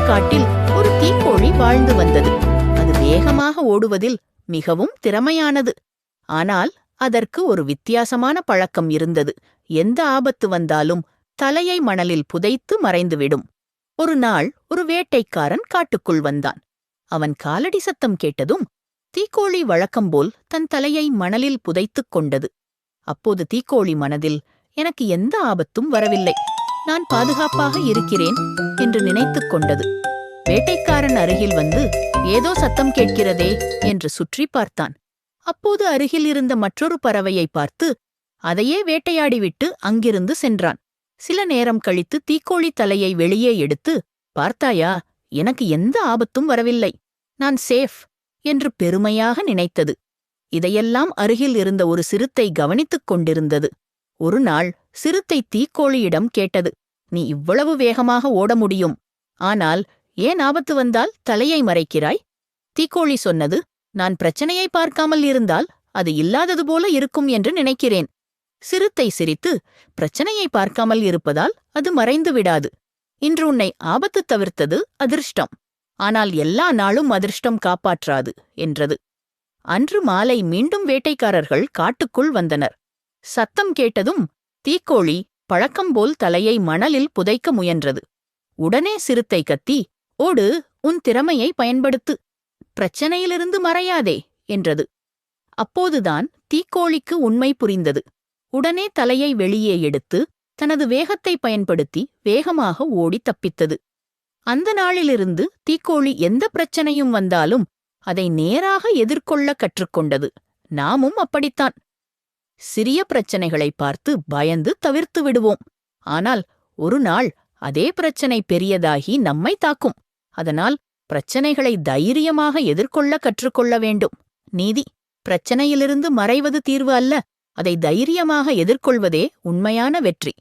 காட்டில் ஒரு தீக்கோழி வாழ்ந்து வந்தது. அது வேகமாக ஓடுவதில் மிகவும் திறமையானது. ஆனால் அதற்கு ஒரு வித்தியாசமான பழக்கம் இருந்தது. எந்த ஆபத்து வந்தாலும் தலையை மணலில் புதைத்து மறைந்துவிடும். ஒரு நாள் ஒரு வேட்டைக்காரன் காட்டுக்குள் வந்தான். அவன் காலடி சத்தம் கேட்டதும் தீக்கோழி வழக்கம்போல் தன் தலையை மணலில் புதைத்துக் கொண்டது. அப்போது தீக்கோழி மனதில், எனக்கு எந்த ஆபத்தும் வரவில்லை, நான் பாதுகாப்பாக இருக்கிறேன் என்று நினைத்துக் கொண்டது. வேட்டைக்காரன் அருகில் வந்து, ஏதோ சத்தம் கேட்கிறதே என்று சுற்றி பார்த்தான். அப்போது அருகில் இருந்த மற்றொரு பறவையை பார்த்து அதையே வேட்டையாடிவிட்டு அங்கிருந்து சென்றான். சில நேரம் கழித்து தீக்கோழி தலையை வெளியே எடுத்து, பார்த்தாயா, எனக்கு எந்த ஆபத்தும் வரவில்லை, நான் சேஃப் என்று பெருமையாக நினைத்தது. இதையெல்லாம் அருகில் இருந்த ஒரு சிறுத்தை கவனித்துக் கொண்டிருந்தது. ஒரு நாள் சிறுத்தை தீக்கோழியிடம் கேட்டது, நீ இவ்வளவு வேகமாக ஓட முடியும், ஆனால் ஏன் ஆபத்து வந்தால் தலையை மறைக்கிறாய்? தீக்கோழி சொன்னது, நான் பிரச்சனையை பார்க்காமல் இருந்தால் அது இல்லாதது போல இருக்கும் என்று நினைக்கிறேன். சிறுத்தை சிரித்து, பிரச்சனையை பார்க்காமல் இருப்பதால் அது மறைந்து விடாது. இன்று உன்னை ஆபத்து தவிர்த்தது அதிர்ஷ்டம், ஆனால் எல்லா நாளும் அதிர்ஷ்டம் காப்பாற்றாது என்றது. அன்று மாலை மீண்டும் வேட்டைக்காரர்கள் காட்டுக்குள் வந்தனர். சத்தம் கேட்டதும் தீக்கோழி பழக்கம்போல் தலையை மணலில் புதைக்க முயன்றது. உடனே சிறுத்தை கத்தி, ஓடு, உன் திறமையை பயன்படுத்து, பிரச்சனையிலிருந்து மறையாதே என்றது. அப்போதுதான் தீக்கோழிக்கு உண்மை புரிந்தது. உடனே தலையை வெளியே எடுத்து தனது வேகத்தை பயன்படுத்தி வேகமாக ஓடி தப்பித்தது. அந்த நாளிலிருந்து தீக்கோழி எந்த பிரச்சனையும் வந்தாலும் அதை நேராக எதிர்கொள்ள கற்றுக்கொண்டது. நாமும் அப்படித்தான். சிறிய பிரச்சனைகளை பார்த்து பயந்து தவிர்த்து விடுவோம். ஆனால் ஒரு நாள் அதே பிரச்சனை பெரியதாகி நம்மை தாக்கும். அதனால் பிரச்சனைகளை தைரியமாக எதிர்கொள்ள கற்றுக்கொள்ள வேண்டும். நீதி: பிரச்சனையிலிருந்து மறைவது தீர்வு அல்ல, அதை தைரியமாக எதிர்கொள்வதே உண்மையான வெற்றி.